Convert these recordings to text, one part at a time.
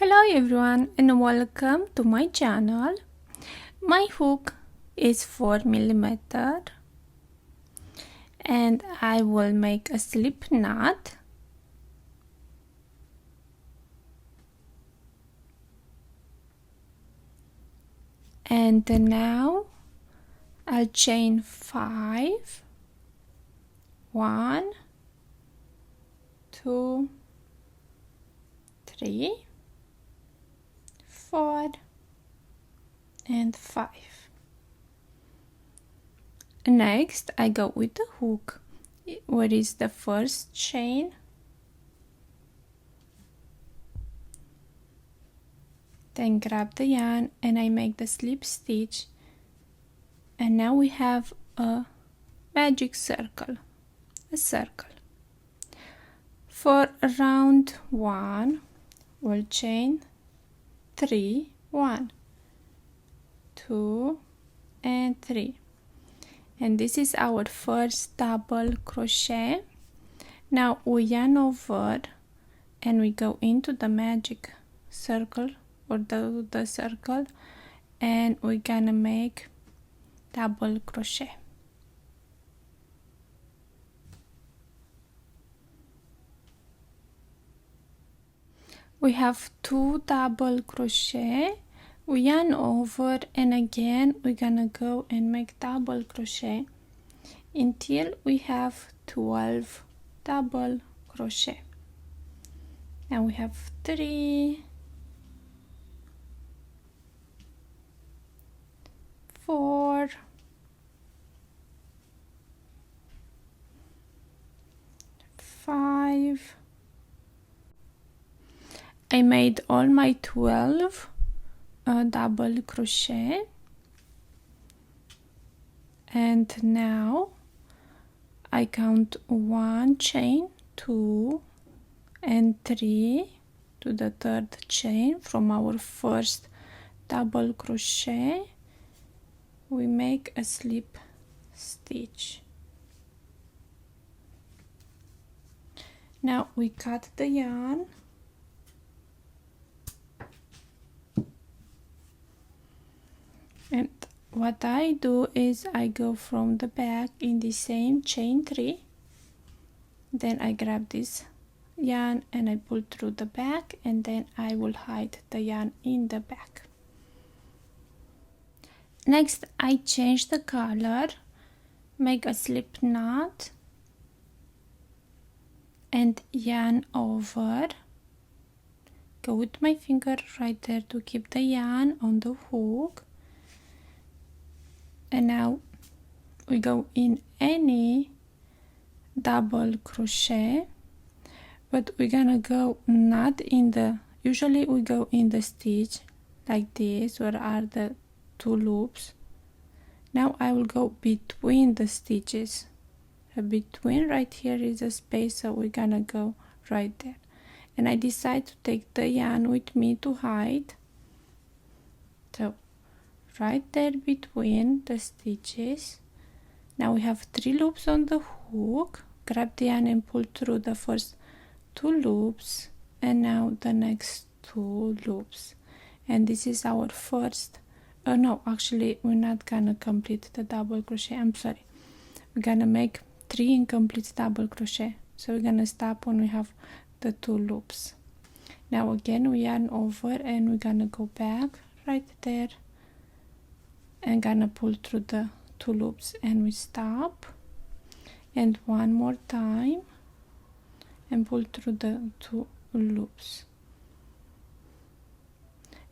Hello everyone and welcome to my channel. My hook is 4 mm and I will make a slip knot. And now I'll chain 5, 1, 2, 3, 4 and 5. Next I go with the hook, where is the first chain, then grab the yarn and I make the slip stitch, and now we have a magic circle, a circle. For round 1 we'll chain 3, 1, 2 and 3, and this is our first double crochet. Now we yarn over and we go into the magic circle or the circle, and we're gonna make double crochet. We have 2 double crochet, we yarn over and again we're gonna go and make double crochet until we have 12 double crochet. Now we have 3, 4, 5. I made all my 12 double crochet, and now I count 1 chain, 2 and 3 to the third chain from our first double crochet. We make a slip stitch. Now we cut the yarn and what I do is I go from the back in the same chain 3, then I grab this yarn and I pull through the back, and then I will hide the yarn in the back. Next I change the color, make a slip knot and yarn over, go with my finger right there to keep the yarn on the hook, and now we go in any double crochet, but we're gonna go not in the, usually we go in the stitch like this where are the 2 loops. Now I will go between the stitches, between right here is a space, so we're gonna go right there, and I decide to take the yarn with me to hide, so right there between the stitches. Now we have 3 loops on the hook, grab the yarn and pull through the first 2 loops, and now the next 2 loops, and this is our first no, actually we're not gonna complete the double crochet, I'm sorry, we're gonna make 3 incomplete double crochet, so we're gonna stop when we have the 2 loops. Now again we yarn over and we're gonna go back right there and gonna pull through the 2 loops, and we stop, and one more time and pull through the 2 loops,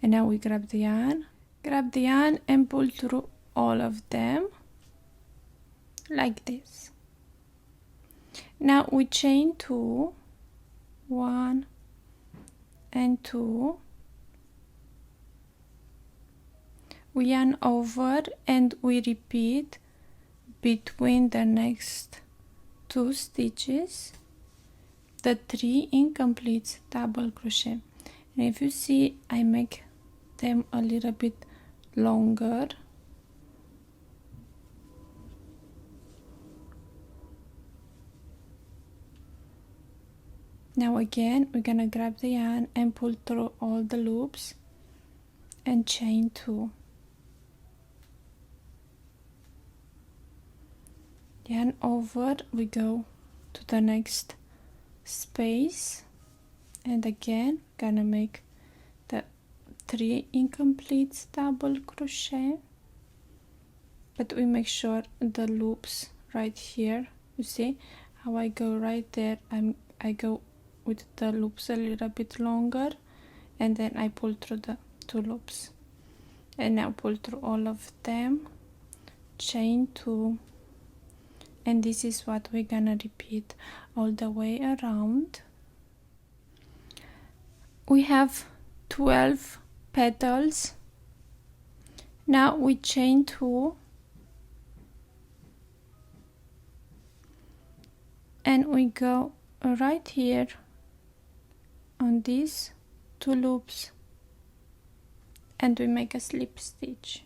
and now we grab the yarn and pull through all of them like this. Now we chain 2, 1 and 2, we yarn over and we repeat between the next 2 stitches the 3 incomplete double crochet, and if you see I make them a little bit longer. Now again we're gonna grab the yarn and pull through all the loops and chain 2. Yarn over, we go to the next space, and again gonna make the 3 incomplete double crochet, but we make sure the loops right here, you see how I go right there, I go with the loops a little bit longer, and then I pull through the 2 loops, and now pull through all of them, chain 2, and this is what we're gonna repeat all the way around. We have 12 petals. Now we chain 2 and we go right here on these 2 loops and we make a slip stitch.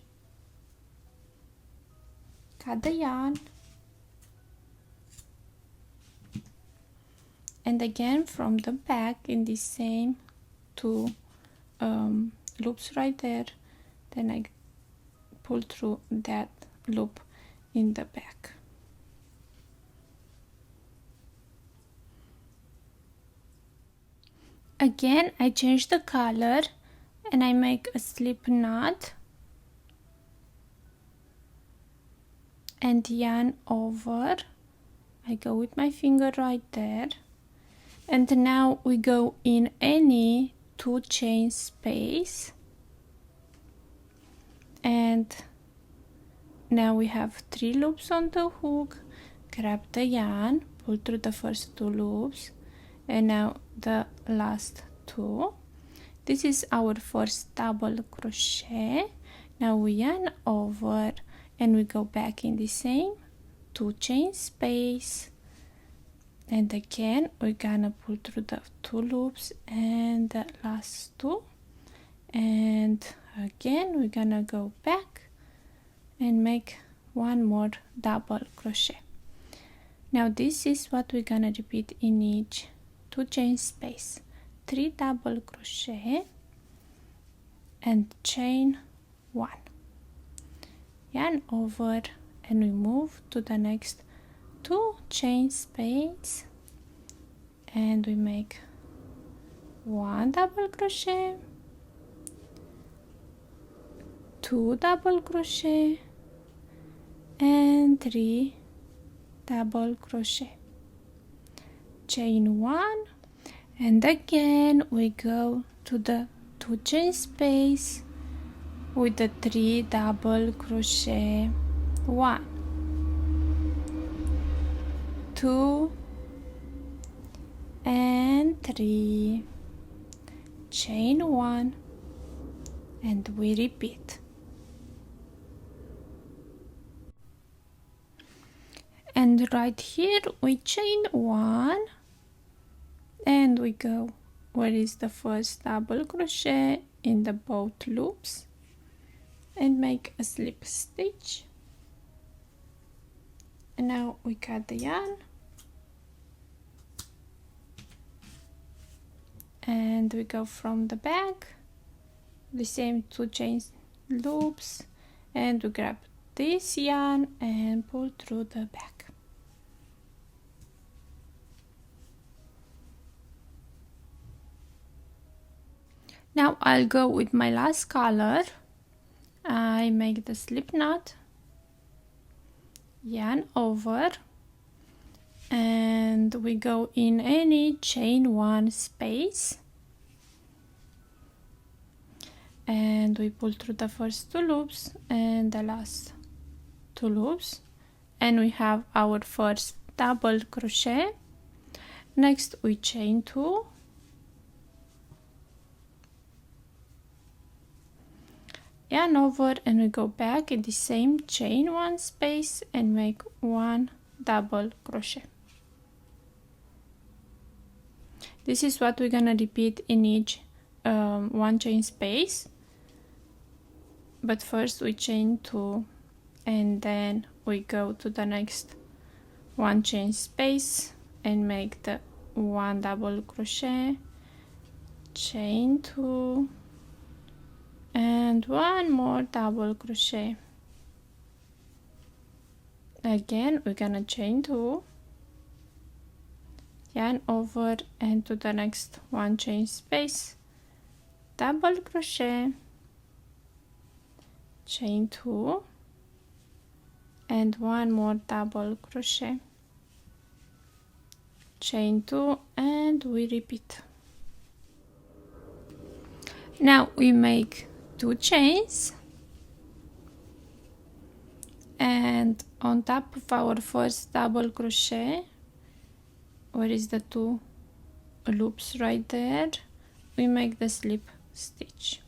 Cut the yarn, and again from the back in the same 2 loops right there, then I pull through that loop in the back. Again I change the color and I make a slip knot and yarn over. I go with my finger right there, and now we go in any 2 chain space, and now we have 3 loops on the hook. Grab the yarn, pull through the first 2 loops, and now the last 2. This is our first double crochet. Now we yarn over and we go back in the same 2 chain space, and again we're gonna pull through the 2 loops and the last 2, and again we're gonna go back and make 1 more double crochet. Now this is what we're gonna repeat in each 2 chain space. 3 double crochet and chain 1, yarn over, and we move to the next 2 chain space and we make 1 double crochet, 2 double crochet, and 3 double crochet, chain 1, and again we go to the 2 chain space with the 3 double crochet, 1, 2, and 3, chain 1, and we repeat. And right here we chain 1 and we go where is the first double crochet in the both loops and make a slip stitch, and now we cut the yarn and we go from the back the same 2 chain loops and we grab this yarn and pull through the back. Now I'll go with my last color. I make the slip knot, yarn over, and we go in any chain 1 space and we pull through the first 2 loops and the last 2 loops, and we have our first double crochet. Next we chain 2, yarn over, and we go back in the same chain 1 space and make 1 double crochet. This is what we're gonna repeat in each 1 chain space, but first we chain 2 and then we go to the next 1 chain space and make the 1 double crochet, chain 2, and 1 more double crochet. Again we're gonna chain 2, yarn over and to the next one chain space, double crochet, chain 2, and 1 more double crochet, chain 2, and we repeat. Now we make 2 chains, and on top of our first double crochet, where is the 2 loops right there, we make the slip stitch.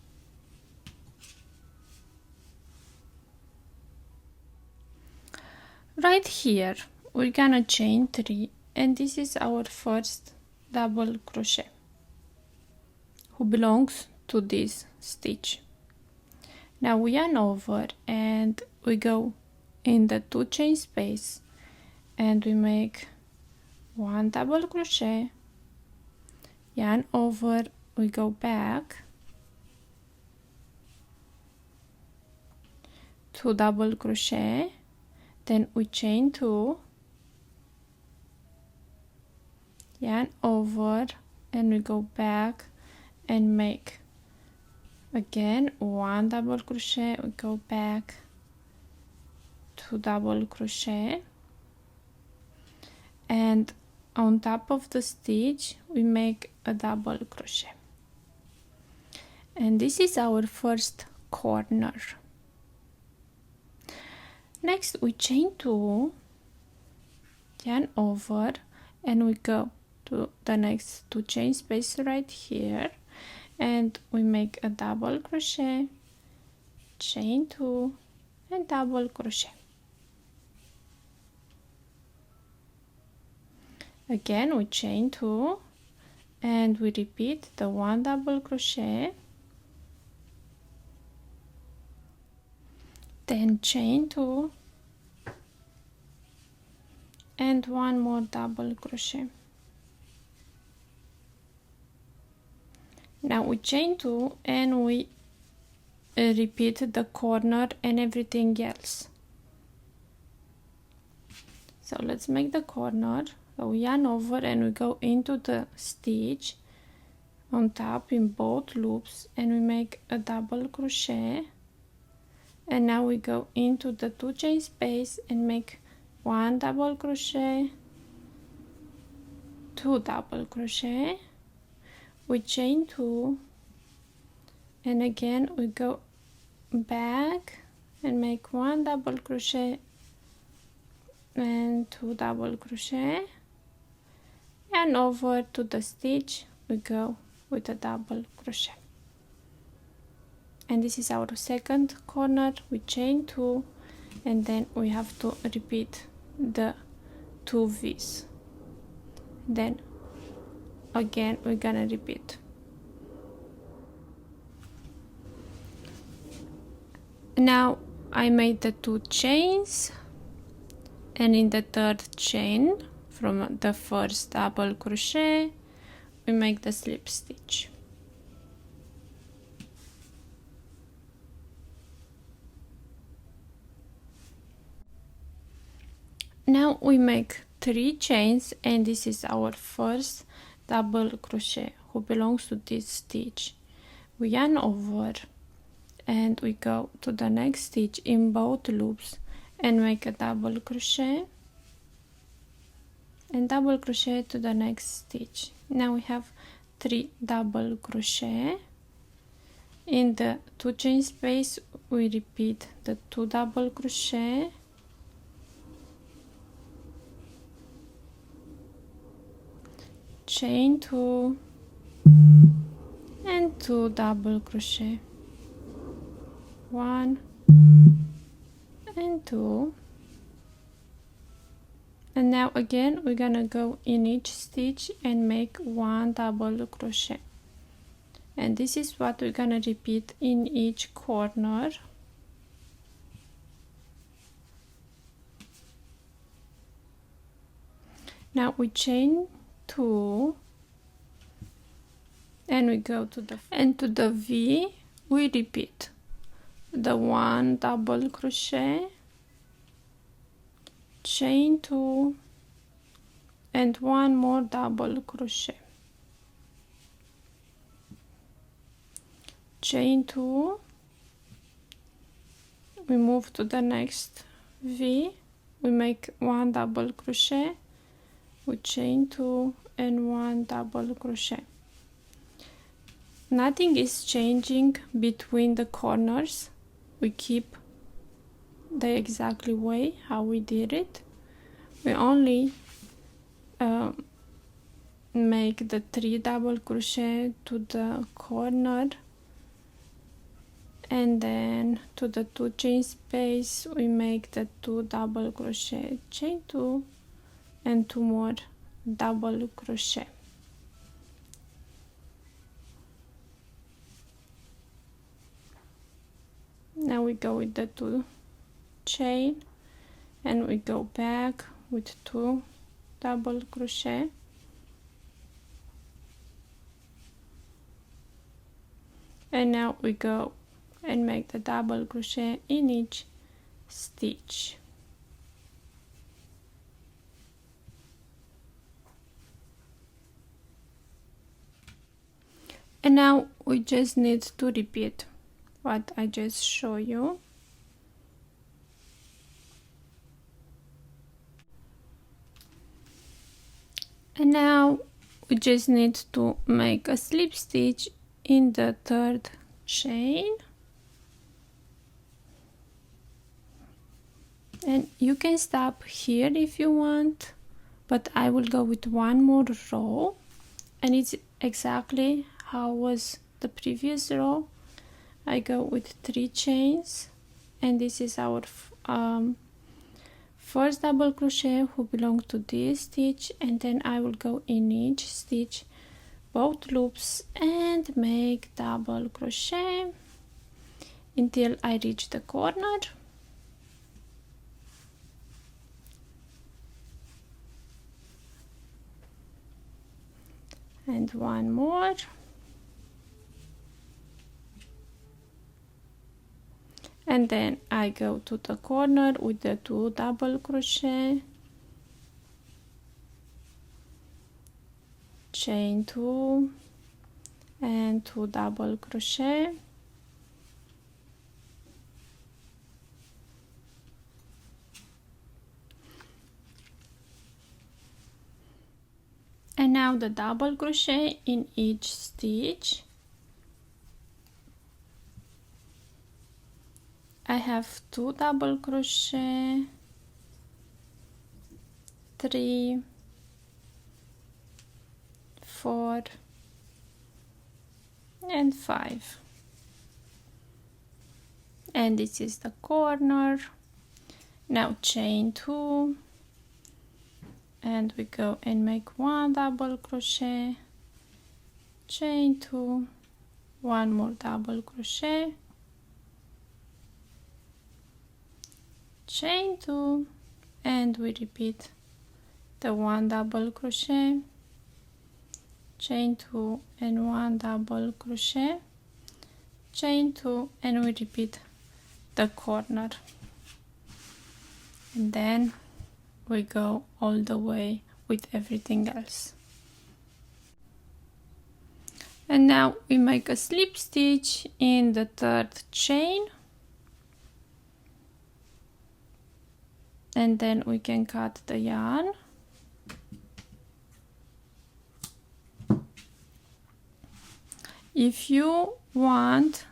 Right here we're gonna chain 3, and this is our first double crochet who belongs to this stitch. Now we yarn over and we go in the 2 chain space and we make 1 double crochet, yarn over, we go back, 2 double crochet, then we chain 2, yarn over, and we go back and make again 1 double crochet, we go back, 2 double crochet, and on top of the stitch we make a double crochet, and this is our first corner. Next we chain 2, yarn over, and we go to the next 2 chain space right here, and we make a double crochet, chain 2, and double crochet. Again we chain 2 and we repeat the 1 double crochet, then chain 2 and 1 more double crochet. Now we chain 2 and we repeat the corner and everything else. So let's make the corner. So we yarn over and we go into the stitch on top in both loops and we make a double crochet, and now we go into the 2 chain space and make 1 double crochet, 2 double crochet, we chain 2, and again we go back and make 1 double crochet and 2 double crochet, and over to the stitch we go with a double crochet. And this is our second corner. We chain 2 and then we have to repeat the 2 V's. Then again we're gonna repeat. Now I made the 2 chains, and in the 3rd chain from the first double crochet we make the slip stitch. Now we make 3 chains, and this is our first double crochet who belongs to this stitch. We yarn over and we go to the next stitch in both loops and make a double crochet and double crochet to the next stitch. Now we have 3 double crochet. In the 2 chain space we repeat the 2 double crochet, chain 2 and 2 double crochet, 1 and 2, and now again we're gonna go in each stitch and make 1 double crochet, and this is what we're gonna repeat in each corner. Now we chain 2, and we go to the V. We repeat the 1 double crochet, chain 2, and 1 more double crochet, chain 2, we move to the next V, we make 1 double crochet, we chain 2 and 1 double crochet. Nothing is changing between the corners, we keep the exactly way how we did it. We only make the 3 double crochet to the corner, and then to the 2 chain space we make the 2 double crochet, chain 2 and 2 more double crochet. Now we go with the 2 chain and we go back with 2 double crochet, and now we go and make the double crochet in each stitch. And now we just need to repeat what I just showed you. And now we just need to make a slip stitch in the 3rd chain, and you can stop here if you want, but I will go with 1 more row, and it's exactly how was the previous row. I go with 3 chains, and this is our first double crochet who belong to this stitch, and then I will go in each stitch both loops and make double crochet until I reach the corner. And 1 more. And then I go to the corner with the 2 double crochet, chain 2 and 2 double crochet, and now the double crochet in each stitch. I have 2 double crochet, 3, 4 and 5, and this is the corner. Now chain 2 and we go and make 1 double crochet, chain 2, 1 more double crochet, chain 2, and we repeat the 1 double crochet, chain 2 and 1 double crochet, chain 2, and we repeat the corner, and then we go all the way with everything else. And now we make a slip stitch in the 3rd chain, and then we can cut the yarn. If you want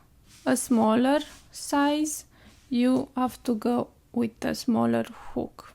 a smaller size, you have to go with a smaller hook.